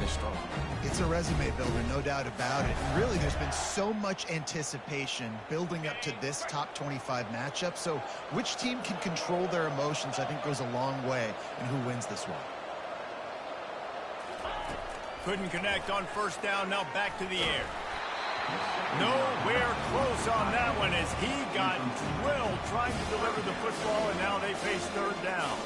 strong. It's a resume builder, no doubt about it. And really, there's been so much anticipation building up to this top 25 matchup. So which team can control their emotions, I think, goes a long way in who wins this one. Couldn't connect on first down. Now back to the air. Nowhere close on that one as he got drilled trying to deliver the football, and now they face third down.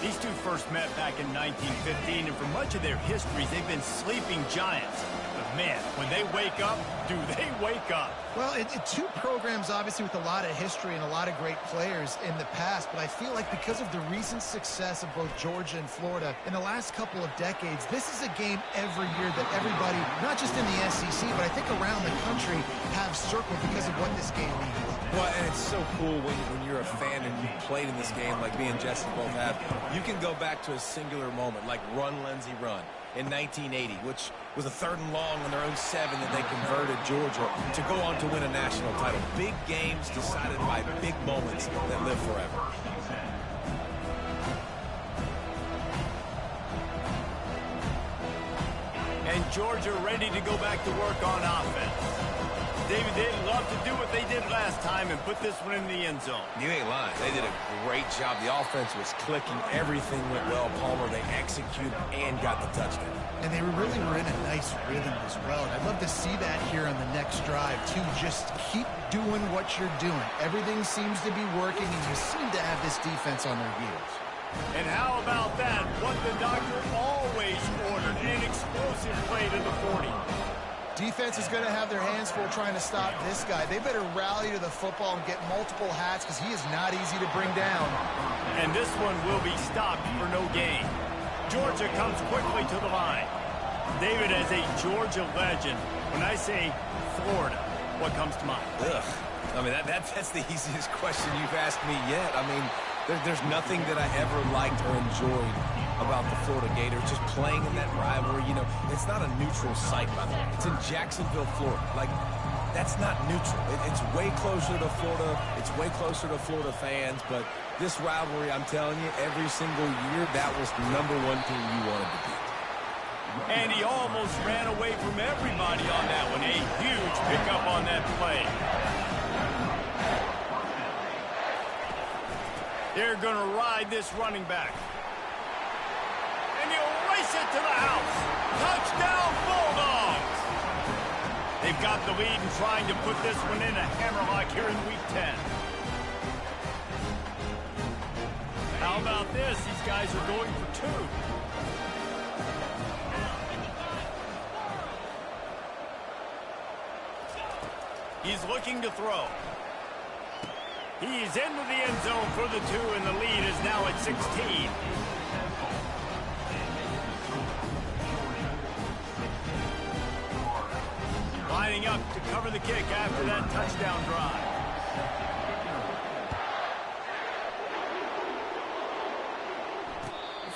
These two first met back in 1915, and for much of their histories, they've been sleeping giants. But, man, when they wake up, do they wake up? Well, two programs, obviously, with a lot of history and a lot of great players in the past, but I feel like because of the recent success of both Georgia and Florida in the last couple of decades, this is a game every year that everybody, not just in the SEC, but I think around the country, have circled because of what this game means. Well, and it's so cool when you're a fan and you played in this game like me and Jesse both have. You can go back to a singular moment like Run, Lindsey, Run in 1980, which was a 3rd and long on their own 7 that they converted Georgia to go on to win a national title. Big games decided by big moments that live forever. And Georgia ready to go back to work on offense. David, they'd love to do what they did last time and put this one in the end zone. You ain't lying. They did a great job. The offense was clicking. Everything went well. Palmer, they executed and got the touchdown. And they really were in a nice rhythm as well. And I'd love to see that here on the next drive, too. Just keep doing what you're doing. Everything seems to be working, and you seem to have this defense on their heels. And how about that? What the doctor always ordered, an explosive play to the 40. Defense is going to have their hands full trying to stop this guy. They better rally to the football and get multiple hats because he is not easy to bring down. And this one will be stopped for no gain. Georgia comes quickly to the line. David, as a Georgia legend, when I say Florida, what comes to mind? Ugh. I mean, that's the easiest question you've asked me yet. I mean, there's nothing that I ever liked or enjoyed about the Florida Gators, just playing in that rivalry. You know, it's not a neutral site, by the way. It's in Jacksonville, Florida. Like, that's not neutral. It's way closer to Florida. It's way closer to Florida fans. But this rivalry, I'm telling you, every single year, that was the #1 team you wanted to beat. And he almost ran away from everybody on that one. A huge pickup on that play. They're going to ride this running back. And he'll race it to the house. Touchdown, Bulldogs! They've got the lead and trying to put this one in a hammerlock here in Week 10. How about this? These guys are going for 2. He's looking to throw. He's into the end zone for the 2, and the lead is now at 16. Lining up to cover the kick after that touchdown drive.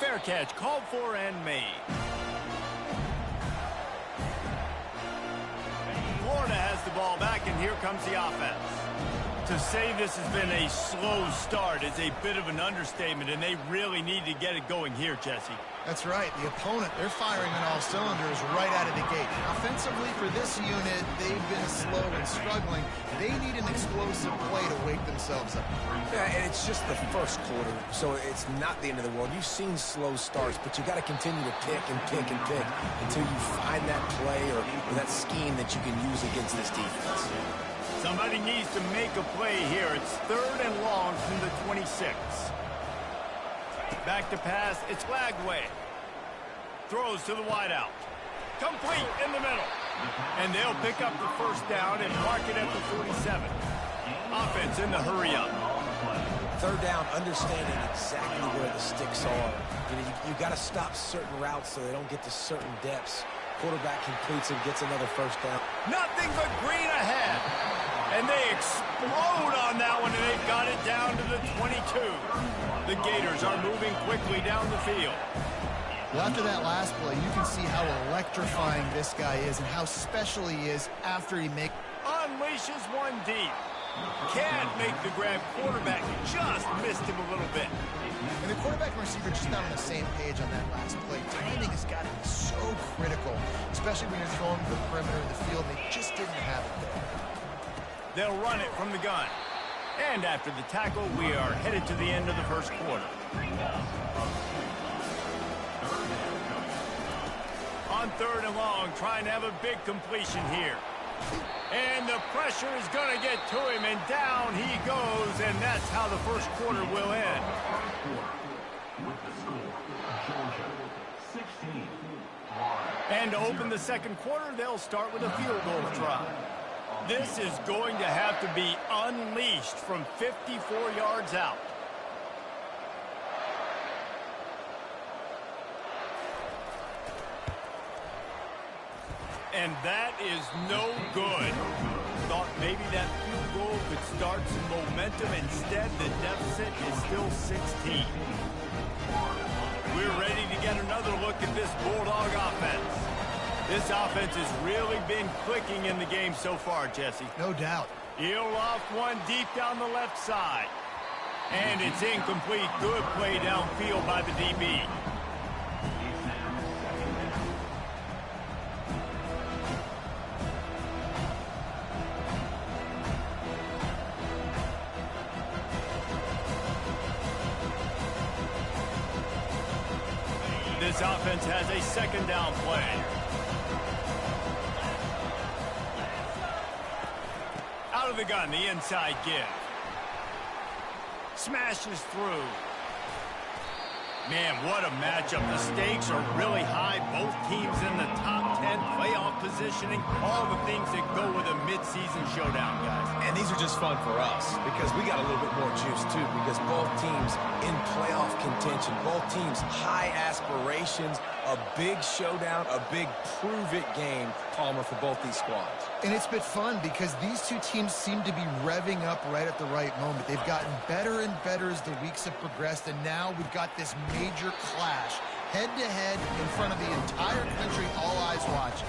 Fair catch, called for and made. Florida has the ball back, and here comes the offense. To say this has been a slow start is a bit of an understatement, and they really need to get it going here, Jesse. That's right. The opponent, they're firing on all cylinders right out of the gate. Offensively, for this unit, they've been slow and struggling. They need an explosive play to wake themselves up. Yeah, and it's just the first quarter, so it's not the end of the world. You've seen slow starts, but you got to continue to pick and pick and pick until you find that play or that scheme that you can use against this defense. Somebody needs to make a play here. It's 3rd and long from the 26. Back to pass. It's Lagway. Throws to the wideout. Complete in the middle. And they'll pick up the first down and mark it at the 47. Offense in the hurry up. 3rd down, understanding exactly where the sticks are. You got to stop certain routes so they don't get to certain depths. Quarterback completes and gets another first down. Nothing but green ahead. And they explode on that one, and they've got it down to the 22. The Gators are moving quickly down the field. Well, after that last play, you can see how electrifying this guy is and how special he is after he makes... Unleashes one deep. Can't make the grab. Quarterback just missed him a little bit. And the quarterback and receiver just not on the same page on that last play. Timing has got to be so critical, especially when you're throwing to the perimeter of the field. They just didn't have it there. They'll run it from the gun. And after the tackle, we are headed to the end of the first quarter. On 3rd and long, trying to have a big completion here. And the pressure is going to get to him, and down he goes, and that's how the first quarter will end. And to open the second quarter, they'll start with a field goal try. This is going to have to be unleashed from 54 yards out. And that is no good. Thought maybe that field goal could start some momentum. Instead, the deficit is still 16. We're ready to get another look at this Bulldog offense. This offense has really been clicking in the game so far, Jesse. No doubt. He'll loft one deep down the left side. And it's incomplete. Good play downfield by the DB. This offense has a second down play. Out of the gun, the inside give. Smashes through. Man, what a matchup. The stakes are really high. Both teams in the top 10, playoff positioning, all the things that go with a midseason showdown, guys. And these are just fun for us because we got a little bit more juice, too, because both teams in playoff contention, both teams high aspirations, a big showdown, a big prove-it game, Palmer, for both these squads. And it's been fun because these two teams seem to be revving up right at the right moment. They've gotten better and better as the weeks have progressed, and now we've got this major clash, head-to-head in front of the entire country, all eyes watching.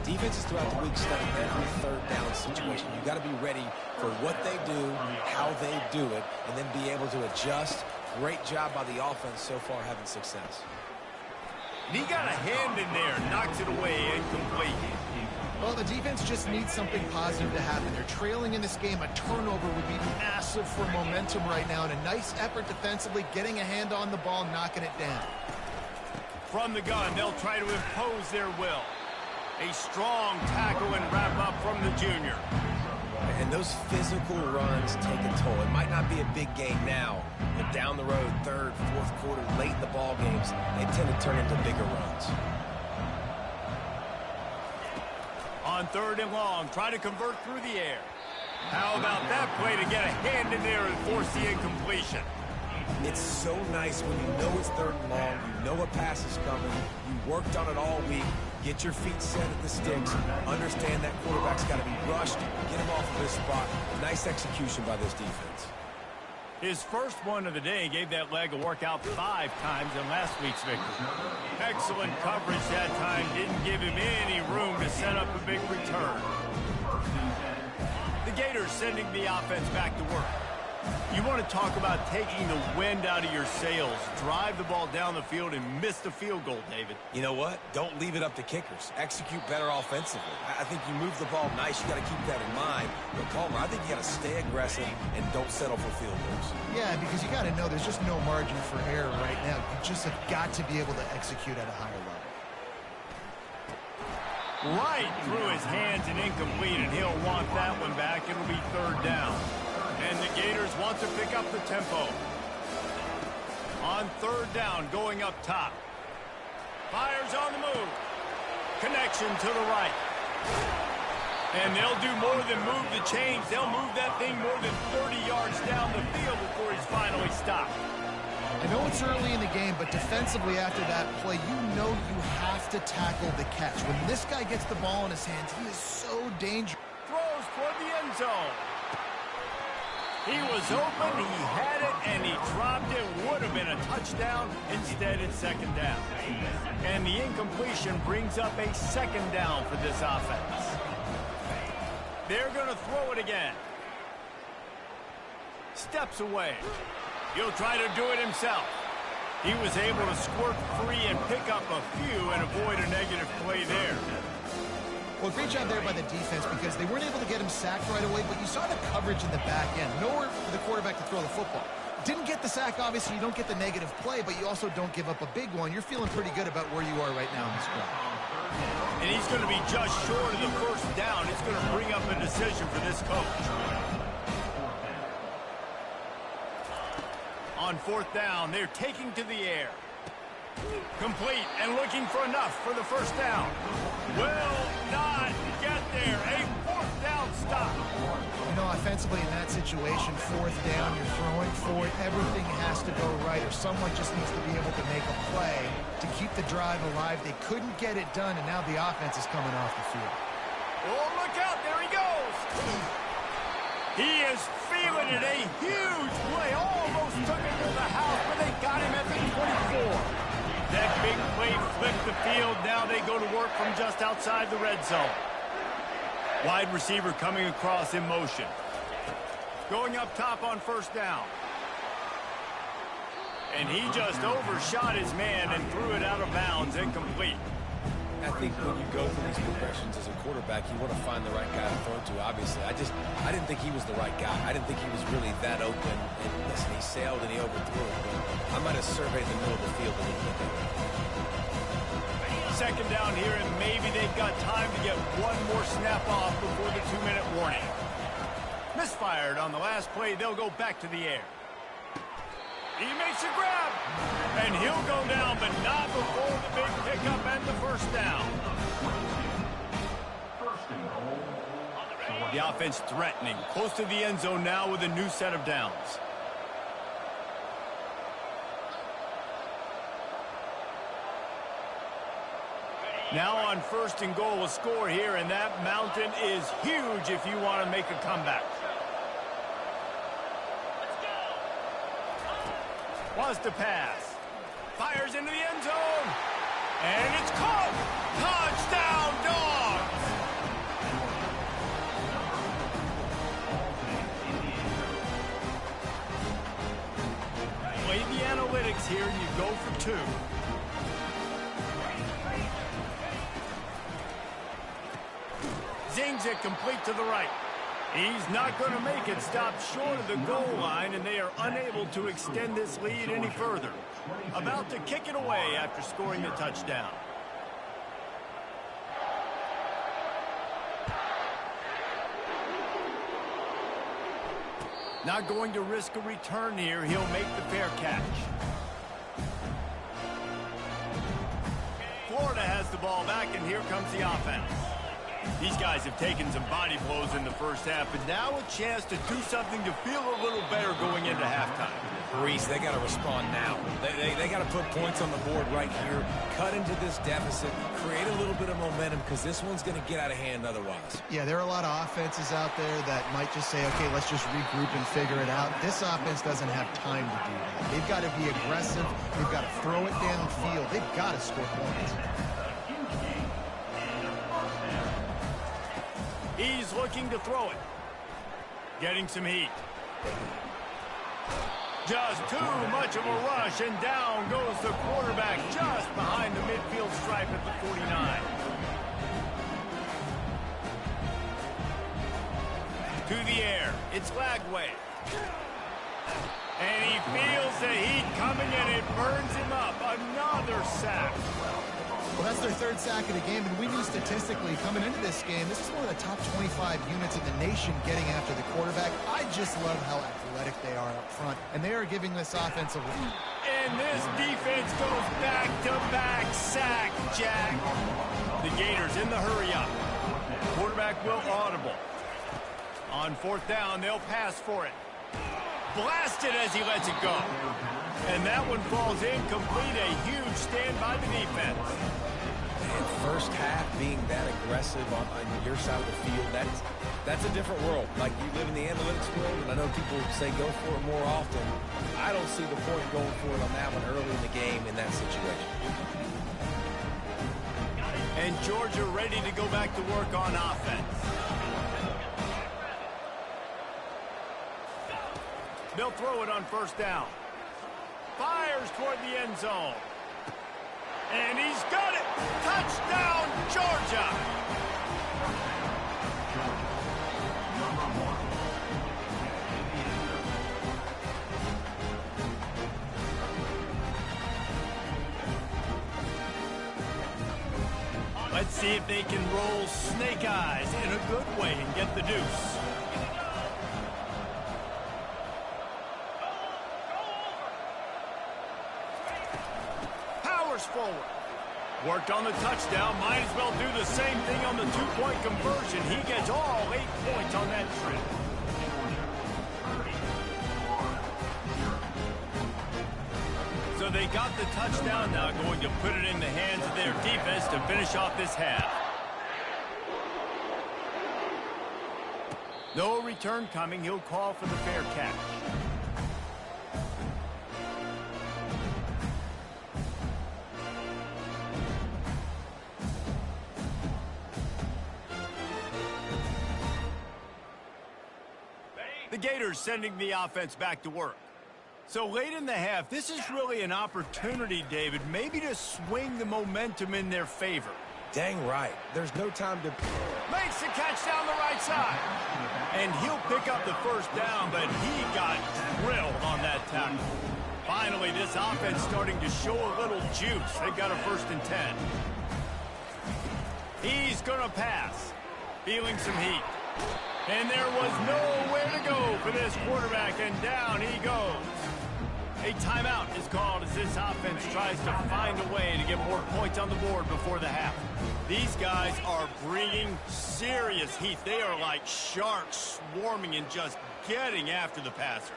Defenses throughout the week study every third down situation. You've got to be ready for what they do, how they do it, and then be able to adjust. Great job by the offense so far having success. And he got a hand in there, knocks it away, incomplete. Well, the defense just needs something positive to happen. They're trailing in this game. A turnover would be massive for momentum right now, and a nice effort defensively, getting a hand on the ball, knocking it down. From the gun, they'll try to impose their will. A strong tackle and wrap up from the junior. And those physical runs take a toll. It might not be a big game now, but down the road, third, fourth quarter, late in the ball games, they tend to turn into bigger runs. On 3rd and long, try to convert through the air. How about that play to get a hand in there and force the incompletion? It's so nice when you know it's 3rd and long, you know a pass is coming, you worked on it all week, get your feet set at the sticks, understand that quarterback's got to be rushed, get him off of this spot. Nice execution by this defense. His first one of the day gave that leg a workout 5 times in last week's victory. Excellent coverage that time, didn't give him any room to set up a big return. The Gators sending the offense back to work. You want to talk about taking the wind out of your sails. Drive the ball down the field and miss the field goal, David. You know what? Don't leave it up to kickers. Execute better offensively. I think you move the ball nice. You got to keep that in mind. But, Palmer, I think you got to stay aggressive and don't settle for field goals. Yeah, because you got to know there's just no margin for error right now. You just have got to be able to execute at a higher level. Right through his hands and incomplete, and he'll want that one back. It'll be 3rd down. And the Gators want to pick up the tempo. On 3rd down, going up top. Fires on the move. Connection to the right. And they'll do more than move the chains. They'll move that thing more than 30 yards down the field before he's finally stopped. I know it's early in the game, but defensively after that play, you know you have to tackle the catch. When this guy gets the ball in his hands, he is so dangerous. Throws toward the end zone. He was open, he had it, and he dropped it. Would have been a touchdown. Instead, it's 2nd down. And the incompletion brings up a 2nd down for this offense. They're going to throw it again. steps away. He'll try to do it himself. He was able to squirt free and pick up a few and avoid a negative play there. Well, great job there by the defense because they weren't able to get him sacked right away, but you saw the coverage in the back end. Nowhere for the quarterback to throw the football. Didn't get the sack, obviously. You don't get the negative play, but you also don't give up a big one. You're feeling pretty good about where you are right now in this drive. And he's going to be just short of the first down. It's going to bring up a decision for this coach. On fourth down, they're taking to the air. Complete and looking for enough for the first down. Will not get there. A fourth down stop. You know, offensively in that situation, fourth down, you're throwing for it. Everything has to go right, or someone just needs to be able to make a play to keep the drive alive. They couldn't get it done, and now the offense is coming off the field. Oh, look out. There he goes. He is feeling it. A huge play. Almost took it to the house, but they got him at the 24. That big play flipped the field. Now they go to work from just outside the red zone. Wide receiver coming across in motion. Going up top on first down. And he just overshot his man and threw it out of bounds, incomplete. I think when you go through these progressions as a quarterback, you want to find the right guy to throw to, obviously. I didn't think he was the right guy. I didn't think he was really that open. And listen, he sailed and he overthrew it, but I might have surveyed the middle of the field a little bit there. Second down here, and maybe they've got time to get one more snap off before the 2-minute warning. Misfired on the last play. They'll go back to the air. He makes a grab, and he'll go down, but not before the big pickup and the first down. The offense threatening, close to the end zone now with a new set of downs. Now on first and goal, a score here, and that mountain is huge if you want to make a comeback. Wants to pass. Fires into the end zone. And it's caught. Touchdown, Dogs! Play the analytics here, and you go for two. Zings it complete to the right. He's not going to make it. Stop short of the goal line, and they are unable to extend this lead any further. About to kick it away after scoring the touchdown. Not going to risk a return here. He'll make the fair catch. Florida has the ball back, and here comes the offense. These guys have taken some body blows in the first half, but now a chance to do something to feel a little better going into halftime. Reese, they got to respond now. They got to put points on the board right here, cut into this deficit, create a little bit of momentum, because this one's going to get out of hand otherwise. Yeah, there are a lot of offenses out there that might just say, okay, let's just regroup and figure it out. This offense doesn't have time to do that. They've got to be aggressive. They've got to throw it downfield. They've got to score points. He's looking to throw it. Getting some heat. Just too much of a rush, and down goes the quarterback just behind the midfield stripe at the 49. To the air. It's Lagway. And he feels the heat coming, and it burns him up. Another sack. Well, that's their third sack of the game, and we knew statistically coming into this game, this is one of the top 25 units in the nation getting after the quarterback. I just love how athletic they are up front, and they are giving this offense a lead. And this defense goes back-to-back sack, Jack. The Gators in the hurry-up. Quarterback will audible. On fourth down, they'll pass for it. Blasted as he lets it go. And that one falls incomplete. A huge stand by the defense. And first half being that aggressive on your side of the field, that's a different world. Like, you live in the analytics world, and I know people say go for it more often. I don't see the point going for it on that one early in the game in that situation. And Georgia ready to go back to work on offense. They'll throw it on first down. Fires toward the end zone. And he's got it! Touchdown, Georgia! Let's see if they can roll snake eyes in a good way and get the deuce. Powers forward. Worked on the touchdown. Might as well do the same thing on the two-point conversion. He gets all 8 points on that trip. So they got the touchdown, now going to put it in the hands of their defense to finish off this half. No return coming. He'll call for the fair catch. The Gators sending the offense back to work. So late in the half, this is really an opportunity, David, maybe to swing the momentum in their favor. Dang right. There's no time to... Makes the catch down the right side. And he'll pick up the first down, but he got drilled on that tackle. Finally, this offense starting to show a little juice. They've got a 1st and 10. He's going to pass. Feeling some heat. And there was nowhere to go for this quarterback, and down he goes. A timeout is called as this offense tries to find a way to get more points on the board before the half. These guys are bringing serious heat. They are like sharks swarming and just getting after the passer.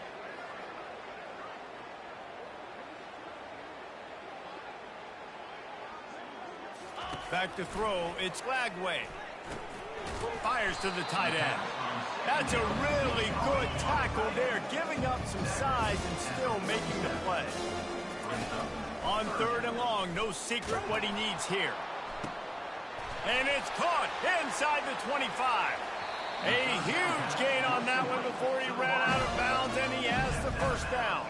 Back to throw, it's Lagway. Fires to the tight end. That's a really good tackle there, giving up some size and still making the play. On 3rd and long, no secret what he needs here. And it's caught inside the 25. A huge gain on that one before he ran out of bounds, and he has the first down.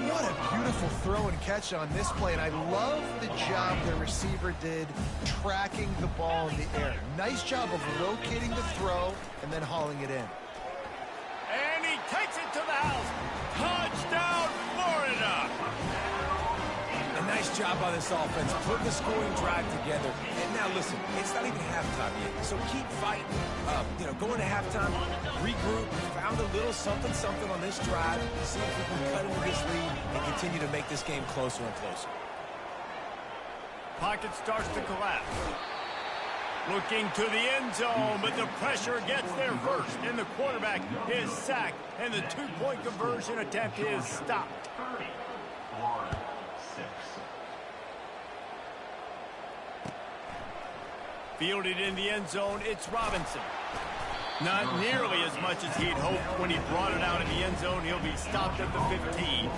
What a beautiful throw and catch on this play, and I love the job the receiver did tracking the ball in the air. Nice job of locating the throw and then hauling it in. And he takes it to the house. Touchdown, Florida! A nice job by this offense, put the scoring drive together. And now listen, it's not even halftime yet, so keep fighting. Going to halftime, regroup, found a little something on this drive, see if we can cut into this lead and continue to make this game closer and closer. Pocket starts to collapse. Looking to the end zone, but the pressure gets there first, and the quarterback is sacked, and the two-point conversion attempt is stopped. Fielded in the end zone, it's Robinson. Not nearly as much as he'd hoped when he brought it out in the end zone. He'll be stopped at the 15.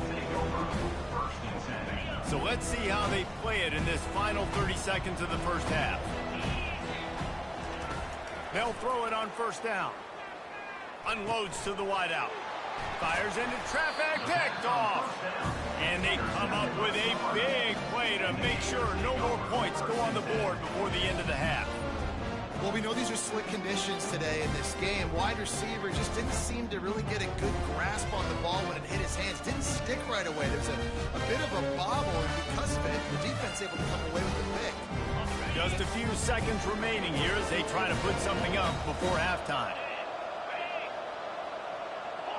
So let's see how they play it in this final 30 seconds of the first half. They'll throw it on first down. Unloads to the wideout. Fires into traffic, picked off. And they come up with a big play to make sure no more points go on the board before the end of the half. Well, we know these are slick conditions today in this game. Wide receiver just didn't seem to really get a good grasp on the ball when it hit his hands. Didn't stick right away. There's a bit of a bobble, and because of it, the defense able to come away with the pick. Just a few seconds remaining here as they try to put something up before halftime.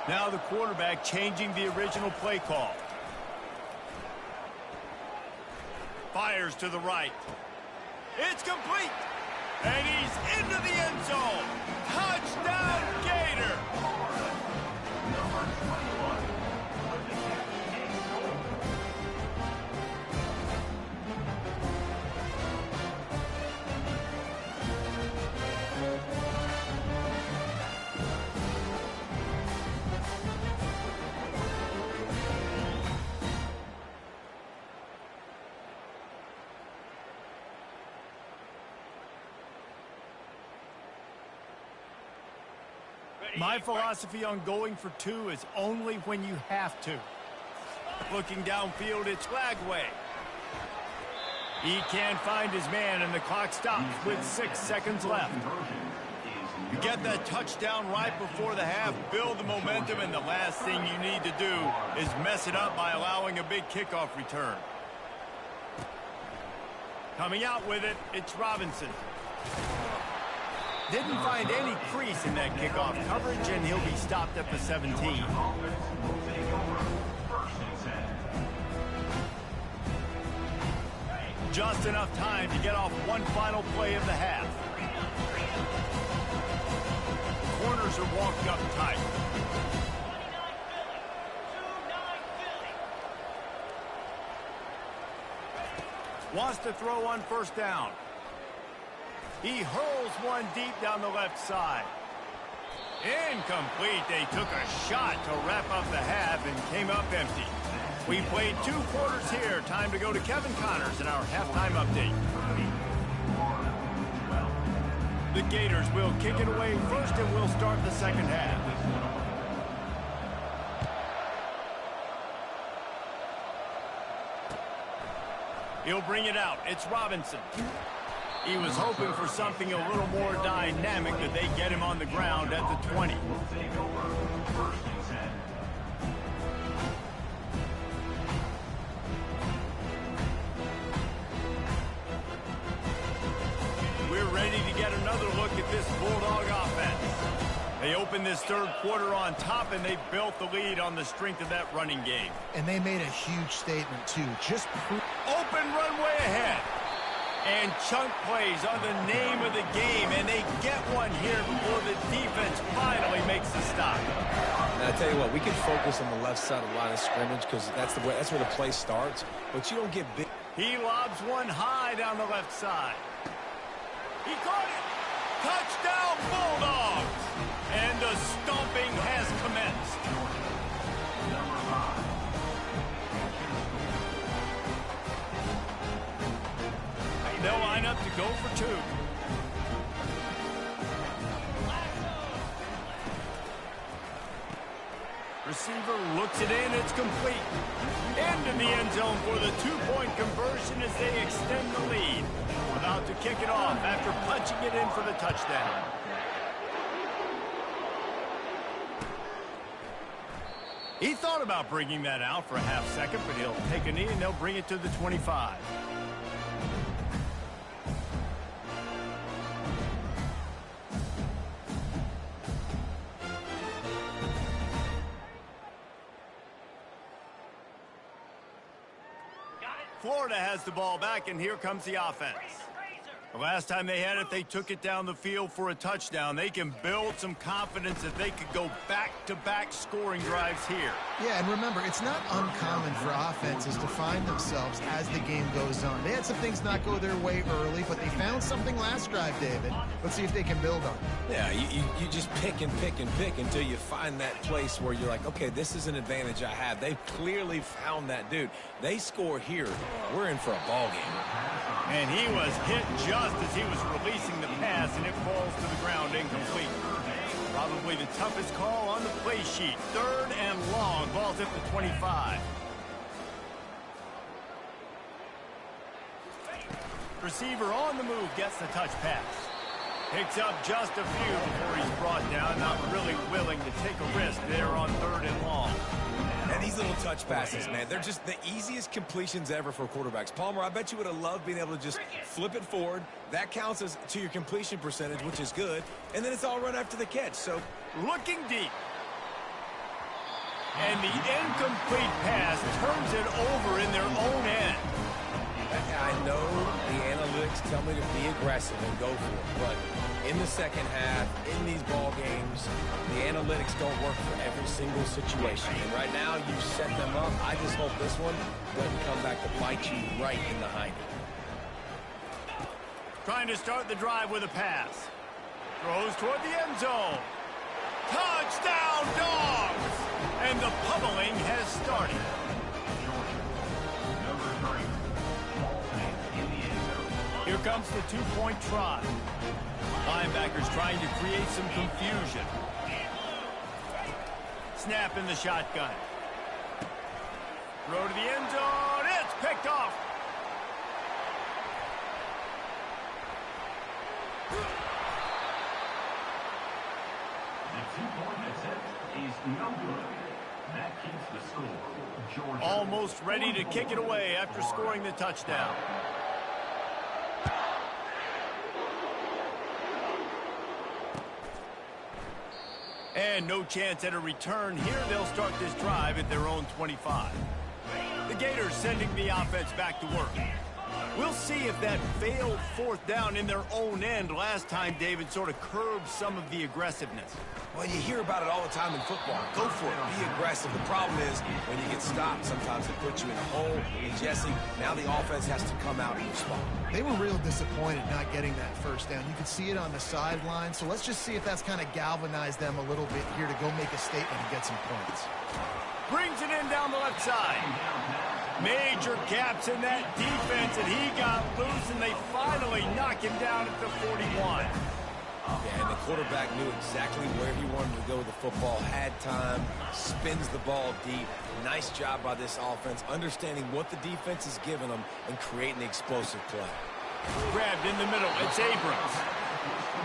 Now the quarterback changing the original play call. Fires to the right. It's complete. And he's into the end zone. Touchdown, Gator. My philosophy on going for two is only when you have to. Looking downfield, it's Lagway. He can't find his man, and the clock stops with 6 seconds left. You get that touchdown right before the half, build the momentum, and the last thing you need to do is mess it up by allowing a big kickoff return. Coming out with it, it's Robinson. Didn't find any crease in that kickoff coverage, and he'll be stopped at the 17. Just enough time to get off one final play of the half. Corners are walked up tight. Wants to throw on first down. He hurls one deep down the left side. Incomplete. They took a shot to wrap up the half and came up empty. We played 2 quarters here. Time to go to Kevin Connors in our halftime update. The Gators will kick it away first, and we'll start the second half. He'll bring it out. It's Robinson. He was hoping for something a little more dynamic, that they get him on the ground at the 20. We're ready to get another look at this Bulldog offense. They opened this third quarter on top, and they built the lead on the strength of that running game. And they made a huge statement, too. Just open runway ahead. And chunk plays are the name of the game, and they get one here before the defense finally makes the stop. And I tell you what, we can focus on the left side of the line of scrimmage because that's where the play starts. But you don't get big. He lobs one high down the left side. He caught it. Touchdown, Bulldogs. And the stomping has commenced. They'll line up to go for 2. Receiver looks it in. It's complete. Into the end zone for the 2-point conversion as they extend the lead. About to kick it off after punching it in for the touchdown. He thought about bringing that out for a half second, but he'll take a knee and they'll bring it to the 25. Florida has the ball back, and here comes the offense. The last time they had it, they took it down the field for a touchdown. They can build some confidence that they could go back-to-back scoring drives here. Yeah, and remember, it's not uncommon for offenses to find themselves as the game goes on. They had some things not go their way early, but they found something last drive, David. Let's see if they can build on it. Yeah, you just pick and pick and pick until you find that place where you're like, okay, this is an advantage I have. They've clearly found that dude. They score here. We're in for a ball game. And he was hit just as he was releasing the pass, and it falls to the ground incomplete. Probably the toughest call on the play sheet. 3rd and long. Ball's at the 25. Receiver on the move gets the touch pass. Picks up just a few before he's brought down. Not really willing to take a risk there on 3rd and long. And these little touch passes, man, they're just the easiest completions ever for quarterbacks. Palmer, I bet you would have loved being able to just flip it forward. That counts as to your completion percentage, which is good. And then it's all run after the catch. So looking deep. And the incomplete pass turns it over in their own end. I know the analytics tell me to be aggressive and go for it, but in the second half, in these ball games, the analytics don't work for every single situation. And right now, you've set them up. I just hope this one doesn't come back to bite you right in the hind end. Trying to start the drive with a pass. Throws toward the end zone. Touchdown, Dogs! And the pummeling has started. Here comes the 2-point try. Linebackers trying to create some confusion. snap in the shotgun. Throw to the end zone. It's picked off. The two-point attempt is no good. That keeps the score. Georgia. Almost ready to kick it away after scoring the touchdown. And no chance at a return here. They'll start this drive at their own 25. The Gators sending the offense back to work. We'll see if that failed fourth down in their own end last time, David, sort of curbed some of the aggressiveness. Well, you hear about it all the time in football. Go for it. Be aggressive. The problem is when you get stopped, sometimes it puts you in a hole. And Jesse, now the offense has to come out and respond. They were real disappointed not getting that first down. You could see it on the sideline. So let's just see if that's kind of galvanized them a little bit here to go make a statement and get some points. Brings it in down the left side. Major gaps in that defense, and he got loose, and they finally knock him down at the 41. Yeah, and the quarterback knew exactly where he wanted to go with the football, had time, spins the ball deep. Nice job by this offense, understanding what the defense is giving them and creating the explosive play. Grabbed in the middle. It's Abrams.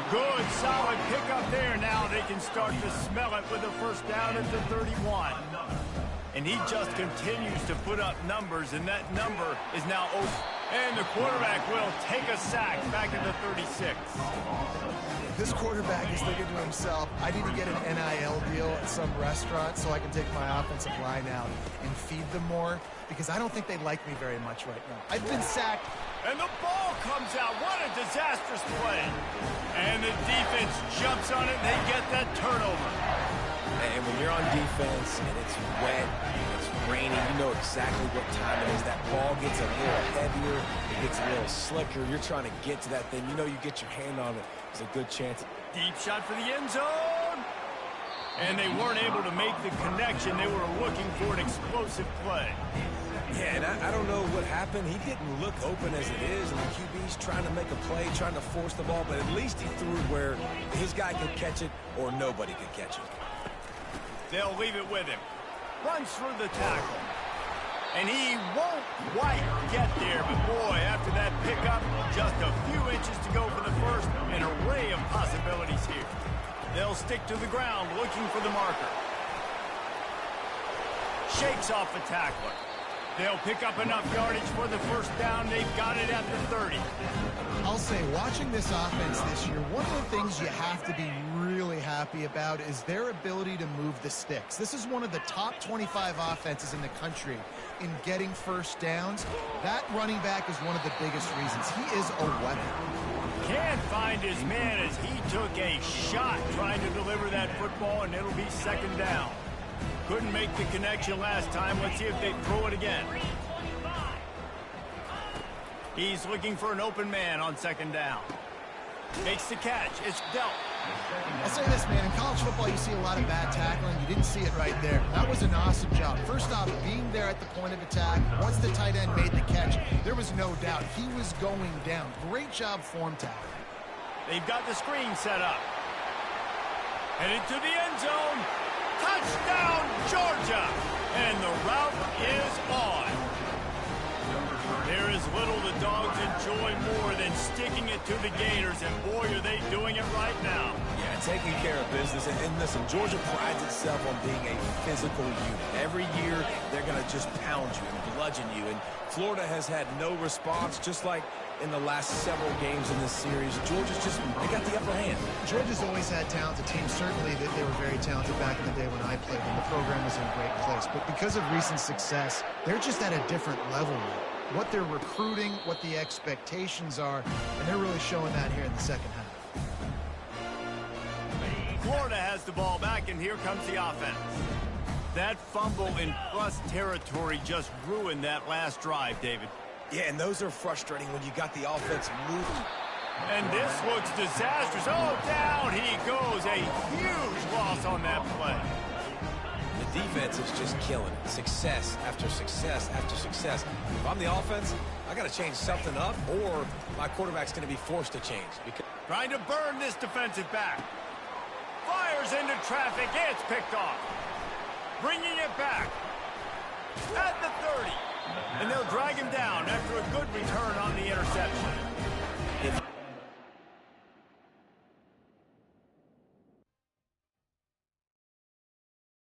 Good, solid pickup there. Now they can start to smell it with a first down at the 31. And he just continues to put up numbers, and that number is now open. And the quarterback will take a sack back at the 36. This quarterback is thinking to himself, I need to get an NIL deal at some restaurant so I can take my offensive line out and feed them more, because I don't think they like me very much right now. I've been sacked. And the ball comes out. What a disastrous play. And the defense jumps on it, and they get that turnover. And when you're on defense and it's wet, it's raining, you know exactly what time it is. That ball gets a little heavier, it gets a little slicker. You're trying to get to that thing. You know you get your hand on it. There's a good chance. Deep shot for the end zone. And they weren't able to make the connection. They were looking for an explosive play. Yeah, and I don't know what happened. He didn't look open as it is, and the QB's trying to make a play, trying to force the ball, but at least he threw it where his guy could catch it or nobody could catch it. They'll leave it with him. Runs through the tackle. And he won't quite get there, but boy, after that pickup, just a few inches to go for the first. An array of possibilities here. They'll stick to the ground looking for the marker. Shakes off the tackler. They'll pick up enough yardage for the first down. They've got it at the 30. I'll say, watching this offense this year, one of the things you have to be really happy about is their ability to move the sticks. This is one of the top 25 offenses in the country in getting first downs. That running back is one of the biggest reasons. He is a weapon. Can't find his man as he took a shot trying to deliver that football, and it'll be second down. Couldn't make the connection last time. Let's see if they throw it again. He's looking for an open man on second down. Makes the catch. It's dealt. I'll say this, man. In college football, you see a lot of bad tackling. You didn't see it right there. That was an awesome job. First off, being there at the point of attack. Once the tight end made the catch, there was no doubt he was going down. Great job form tackling. They've got the screen set up. And into the end zone. Touchdown, Georgia! And the route is on. There is little the Dogs enjoy more than sticking it to the Gators, and boy, are they doing it right now. Yeah, taking care of business. And listen, Georgia prides itself on being a physical unit. Every year, they're going to just pound you and bludgeon you. And Florida has had no response, just like in the last several games in this series. Georgia's just, they got the upper hand. Georgia's always had talented teams. Certainly that they were very talented back in the day when I played them. The program was in a great place. But because of recent success, they're just at a different level now. What they're recruiting, what the expectations are, and they're really showing that here in the second half. Florida has the ball back, and here comes the offense. That fumble in plus territory just ruined that last drive, David. Yeah, and those are frustrating when you got the offense moving. And this looks disastrous. Oh, down he goes. A huge loss on that play. The defense is just killing it. Success after success after success. If I'm the offense, I got to change something up, or my quarterback's going to be forced to change. Because trying to burn this defensive back. Fires into traffic. It's picked off. bringing it back. At the 30. And they'll drag him down after a good return on the interception.